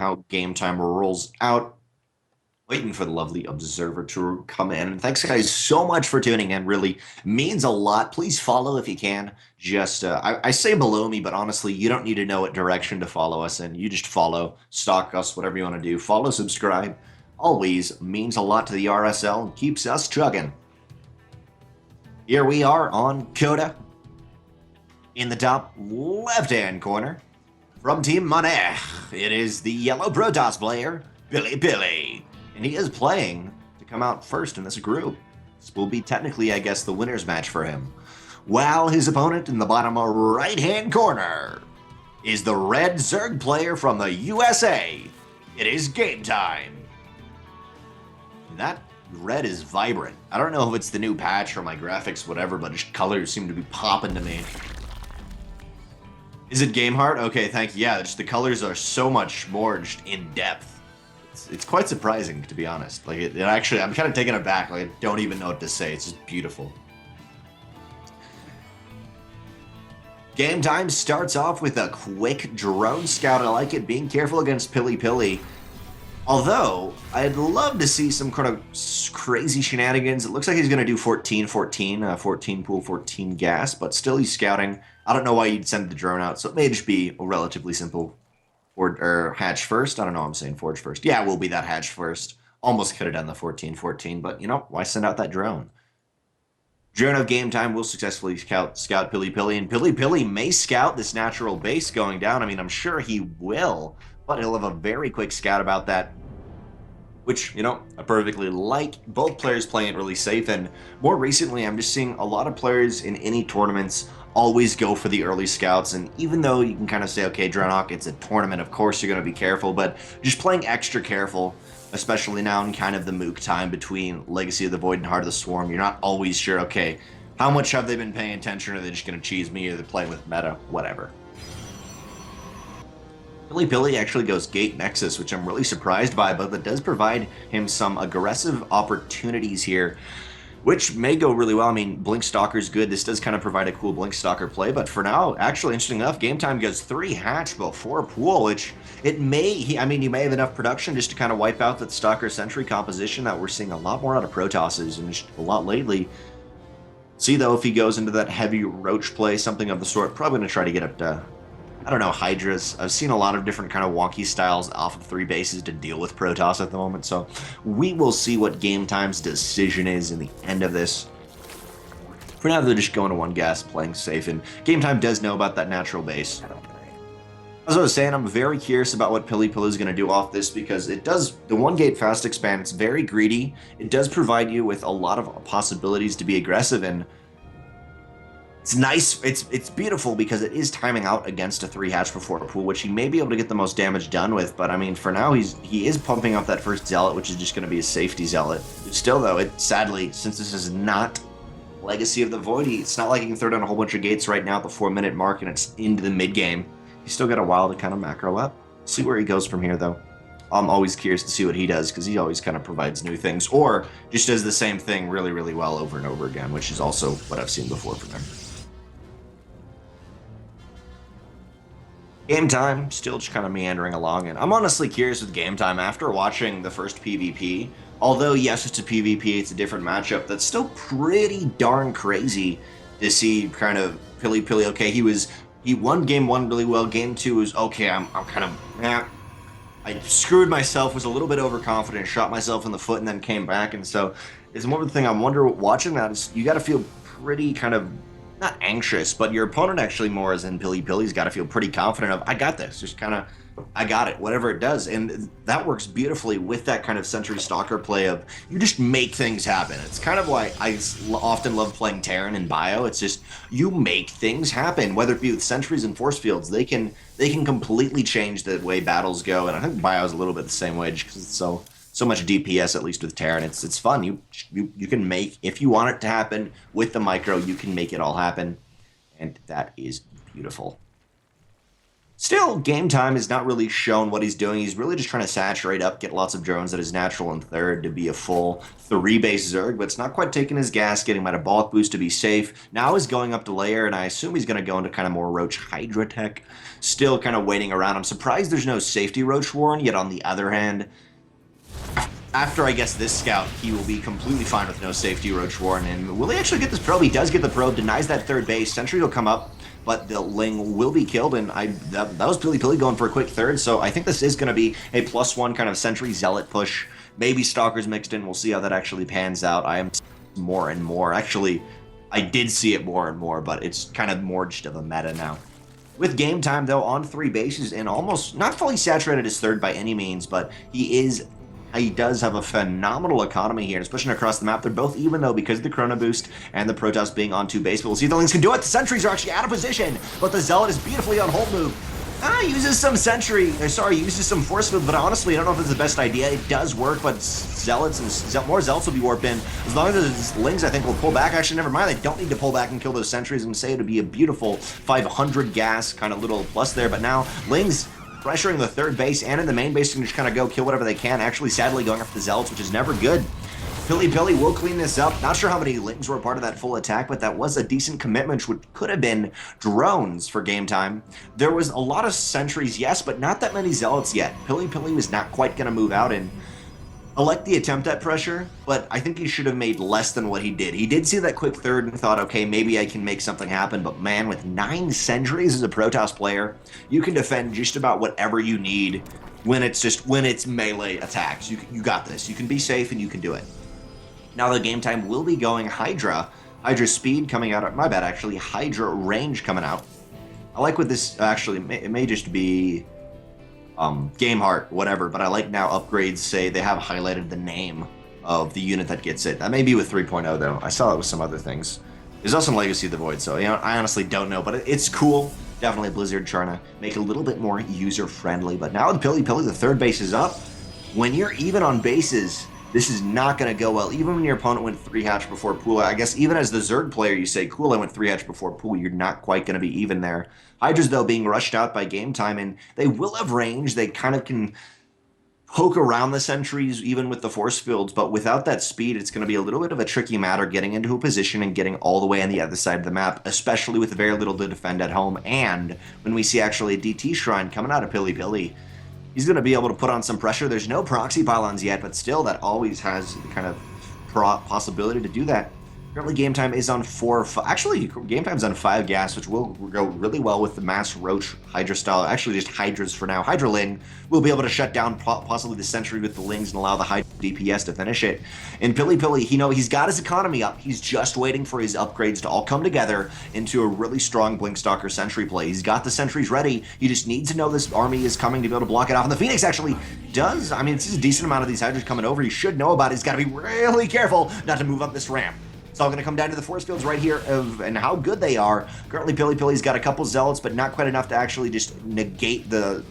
how game time rolls out. Waiting for the lovely observer to come in. And thanks, guys, so much for tuning in. Really means a lot. Please follow if you can. Just, I say below me, but honestly, you don't need to know what direction to follow us in. You just follow, stalk us, whatever you want to do. Follow, subscribe. Always means a lot to the RSL and keeps us chugging. Here we are on Coda. In the top left-hand corner, from Team Moneh, it is the yellow Protoss player, PiLiPiLi. And he is playing to come out first in this group. This will be technically, I guess, the winner's match for him. While his opponent in the bottom right-hand corner is the red Zerg player from the USA. It is GameTime. That red is vibrant. I don't know if it's the new patch or my graphics, whatever, but his colors seem to be popping to me. Is it game heart? Okay, thank you. Yeah, just the colors are so much more just in depth. It's quite surprising, to be honest. Like, it actually, I'm kind of taken aback. Like, I don't even know what to say. It's just beautiful. Game time starts off with a quick drone scout. I like it. Being careful against PiLiPiLi. Although, I'd love to see some kind of crazy shenanigans. It looks like he's going to do 14-14, 14 pool, 14 gas, but still he's scouting. I don't know why you'd send the drone out, so it may just be a relatively simple or hatch first. I don't know, I'm saying forge first. Yeah, it will be that hatch first. Almost could have done the 14-14, but, you know, why send out that drone? Drone of game time will successfully scout PiLiPiLi, and PiLiPiLi may scout this natural base going down. I mean, I'm sure he will, but he'll have a very quick scout about that, which, you know, I perfectly like. Both players playing it really safe, and more recently, I'm just seeing a lot of players in any tournaments always go for the early scouts, and even though you can kind of say, okay, Drennoc, it's a tournament, of course you're going to be careful, but just playing extra careful, especially now in kind of the mook time between Legacy of the Void and Heart of the Swarm, you're not always sure, okay, how much have they been paying attention, or are they just going to cheese me, or they're playing with meta, whatever. PiLiPiLi actually goes Gate Nexus, which I'm really surprised by, but that does provide him some aggressive opportunities here, which may go really well. I mean, Blink Stalker's good. This does kind of provide a cool Blink Stalker play, but for now, actually, interesting enough, game time goes 3 hatch before pool, which it may, I mean, you may have enough production just to kind of wipe out that Stalker Sentry composition that we're seeing a lot more out of Protosses and just a lot lately. See, though, if he goes into that heavy Roach play, something of the sort, probably going to try to get up to, I don't know, Hydras. I've seen a lot of different kind of wonky styles off of 3 bases to deal with Protoss at the moment, so we will see what Game Time's decision is in the end of this. For now, they're just going to 1 gas, playing safe, and Game Time does know about that natural base. As I was saying, I'm very curious about what PiLiPiLi is going to do off this, because it does, the 1 gate fast expand, it's very greedy. It does provide you with a lot of possibilities to be aggressive, and it's nice, it's beautiful because it is timing out against a 3 hatch before a pool, which he may be able to get the most damage done with, but I mean, for now, he is pumping up that first Zealot, which is just going to be a safety Zealot. Still, though, it sadly, since this is not Legacy of the Void, it's not like he can throw down a whole bunch of gates right now at the 4-minute mark, and it's into the mid-game. He's still got a while to kind of macro up. See where he goes from here, though. I'm always curious to see what he does, because he always kind of provides new things, or just does the same thing really, really well over and over again, which is also what I've seen before from him. Game time, still just kind of meandering along, and I'm honestly curious with game time after watching the first PvP. Although, yes, it's a PvP, it's a different matchup, that's still pretty darn crazy to see kind of PiLiPiLi. Okay, he won game 1 really well, game 2 was, okay, I'm kind of, I screwed myself, was a little bit overconfident, shot myself in the foot, and then came back, and so it's more of the thing I wonder, watching that, is you got to feel pretty kind of, not anxious, but your opponent actually more as in PiLiPiLi's got to feel pretty confident of, I got this, just kind of, I got it, whatever it does. And that works beautifully with that kind of Sentry Stalker play of, you just make things happen. It's kind of why I often love playing Terran and Bio. It's just, you make things happen, whether it be with Sentries and Force Fields. They can completely change the way battles go, and I think Bio's a little bit the same way, just because it's so much DPS, at least with Terran. It's fun. You can make, if you want it to happen with the micro, you can make it all happen, and that is beautiful. Still, Game Time has not really shown what he's doing. He's really just trying to saturate up, get lots of drones at his natural and third to be a full 3-base Zerg, but it's not quite taking his gas, getting metabolic boost to be safe. Now he's going up to layer, and I assume he's going to go into kind of more Roach Hydra tech. Still kind of waiting around. I'm surprised there's no safety Roach Warren, yet on the other hand, after, I guess, this scout, he will be completely fine with no safety Roach Warren. And will he actually get this probe? He does get the probe, denies that third base. Sentry will come up, but the Ling will be killed, and that was PiLiPiLi going for a quick third, so I think this is going to be a +1 kind of Sentry Zealot push. Maybe Stalkers mixed in. We'll see how that actually pans out. I am more and more. Actually, I did see it more and more, but it's kind of more just of a meta now. With Game Time, though, on 3 bases and almost not fully saturated as third by any means, but he does have a phenomenal economy here, and it's pushing across the map. They're both even, though, because of the Chrono Boost and the Protoss being on 2 base. But we'll see if the Lings can do it. The Sentries are actually out of position, but the Zealot is beautifully on hold move. Uses some uses some Force Field, but honestly, I don't know if it's the best idea. It does work, but Zealots and more Zealots will be warped in. As long as the Lings, I think, will pull back. Actually, never mind. They don't need to pull back and kill those Sentries. I'm going to say it would be a beautiful 500 gas kind of little plus there, but now Lings pressuring the third base and in the main base can just kind of go kill whatever they can. Actually, sadly, going after the Zealots, which is never good. PiLiPiLi will clean this up. Not sure how many Lings were a part of that full attack, but that was a decent commitment, which could have been drones for Game Time. There was a lot of Sentries, yes, but not that many Zealots yet. PiLiPiLi was not quite going to move out, and I like the attempt at pressure, but I think he should have made less than what he did. He did see that quick third and thought, okay, maybe I can make something happen, but man, with 9 Sentries as a Protoss player, you can defend just about whatever you need when it's melee attacks. You got this. You can be safe and you can do it. Now the Game Time will be going Hydra. Hydra speed coming out, my bad actually, Hydra range coming out. I like what this, actually, it may just be Game Heart, whatever, but I like now upgrades say they have highlighted the name of the unit that gets it. That may be with 3.0 though. I saw it with some other things. There's also Legacy of the Void, so I honestly don't know, but it's cool. Definitely Blizzard trying to make it a little bit more user-friendly, but now with PiLiPiLi, the third base is up. When you're even on bases, this is not going to go well. Even when your opponent went 3 hatch before pool, I guess even as the Zerg player, you say, cool, I went 3 hatch before pool, you're not quite going to be even there. Hydras, though, being rushed out by Game Time, and they will have range. They kind of can poke around the Sentries, even with the force fields, but without that speed, it's going to be a little bit of a tricky matter getting into a position and getting all the way on the other side of the map, especially with very little to defend at home. And when we see actually a DT Shrine coming out of PiLiPiLi, he's going to be able to put on some pressure. There's no proxy pylons yet, but still, that always has the kind of possibility to do that. Currently, Game Time is on 4, actually, Game Time's on 5 gas, which will go really well with the mass Roach Hydra style. Actually, just Hydras for now. Hydra Ling will be able to shut down possibly the Sentry with the Lings and allow the Hydra DPS to finish it. And PiLiPiLi, he's got his economy up. He's just waiting for his upgrades to all come together into a really strong Blinkstalker Sentry play. He's got the Sentries ready. He just needs to know this army is coming to be able to block it off. And the Phoenix actually does. I mean, it's a decent amount of these Hydras coming over. He should know about it. He's got to be really careful not to move up this ramp. It's all going to come down to the force fields right here and how good they are. Currently, PiLiPiLi's got a couple Zealots, but not quite enough to actually just negate the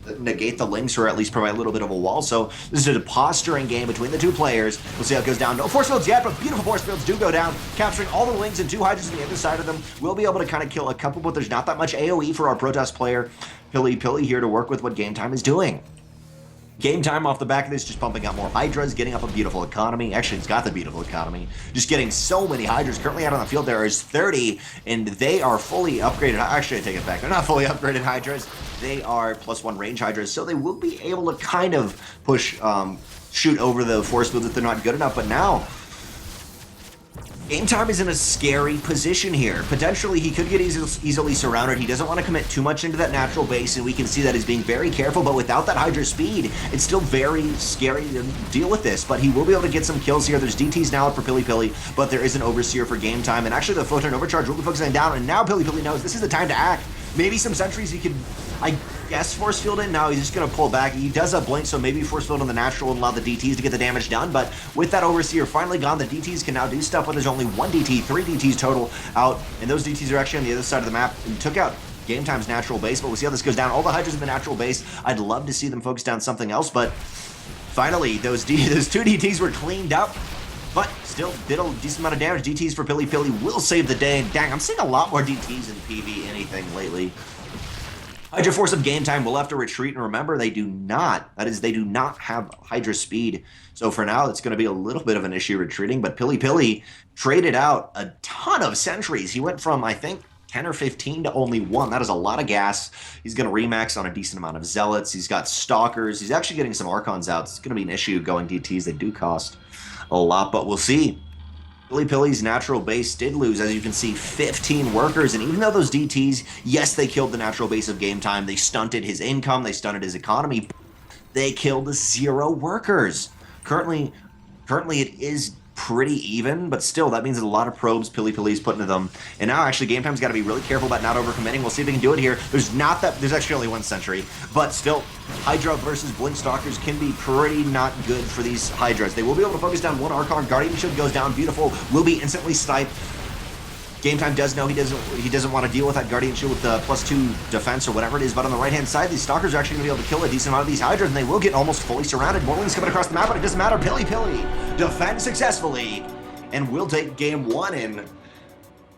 Lynx, or at least provide a little bit of a wall. So this is a posturing game between the two players. We'll see how it goes down. No force fields yet, but beautiful force fields do go down, capturing all the Lynx and 2 Hydras on the other side of them. We'll be able to kind of kill a couple, but there's not that much AoE for our Protoss player. PiLiPiLi here to work with what Game Time is doing. Game Time off the back of this, just pumping out more Hydras, getting up a beautiful economy. Actually, it's got the beautiful economy. Just getting so many Hydras. Currently out on the field, there is 30, and they are fully upgraded. Actually, I take it back. They're not fully upgraded Hydras. They are +1 range Hydras, so they will be able to kind of push, shoot over the force field if they're not good enough. But now, Game Time is in a scary position here. Potentially, he could get easily surrounded. He doesn't want to commit too much into that natural base, and we can see that he's being very careful, but without that Hydra speed, it's still very scary to deal with this, but he will be able to get some kills here. There's DTs now for PiLiPiLi, but there is an Overseer for Game Time, and actually the Photon Overcharge will be focusing down, and now PiLiPiLi knows this is the time to act. Maybe some Sentries he could, I guess, force field in. Now he's just going to pull back. He does have Blink, so maybe force field on the natural and allow the DTs to get the damage done. But with that Overseer finally gone, the DTs can now do stuff, but there's only 1 DT, 3 DTs total out, and those DTs are actually on the other side of the map and took out Game Time's natural base, but we'll see how this goes down. All the Hydras in the natural base, I'd love to see them focus down something else, but finally, those 2 DTs were cleaned up. But still did a decent amount of damage. DTs for PiLiPiLi will save the day. And dang, I'm seeing a lot more DTs in PV anything lately. Hydra Force of Game Time will have to retreat, and remember, they do not. That is, they do not have Hydra speed. So for now, it's going to be a little bit of an issue retreating, but PiLiPiLi traded out a ton of sentries. He went from, I think, 10 or 15 to only 1. That is a lot of gas. He's going to remax on a decent amount of Zealots. He's got Stalkers. He's actually getting some Archons out. It's going to be an issue going DTs. They do cost a lot, but we'll see. PiLiPiLi's natural base did lose, as you can see, 15 workers, and even though those DTs, yes, they killed the natural base of Game Time, they stunted his income, they stunted his economy, they killed 0 workers. Currently it is pretty even, but still, that means there's a lot of probes PiLiPiLi's put into them. And now, actually, Game Time's got to be really careful about not overcommitting. We'll see if they can do it here. There's actually only 1 sentry, but still, Hydra versus Blink Stalkers can be pretty not good for these Hydras. They will be able to focus down 1 Archon. Guardian Shield goes down, beautiful, will be instantly sniped. Game Time does know he doesn't want to deal with that Guardian Shield with the +2 defense or whatever it is, but on the right-hand side, these Stalkers are actually going to be able to kill a decent amount of these Hydras, and they will get almost fully surrounded. Morling's coming across the map, but it doesn't matter. PiLiPiLi defends successfully, and will take game 1. And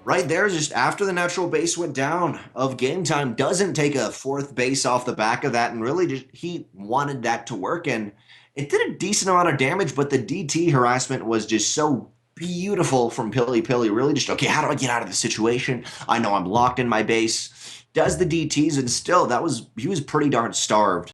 right there, just after the natural base went down of Game Time, doesn't take a 4th base off the back of that, and really just he wanted that to work, and it did a decent amount of damage, but the DT harassment was just so beautiful from PiLiPiLi. Really just, okay, how do I get out of this situation? I know I'm locked in my base. Does the DTs, and still, he was pretty darn starved.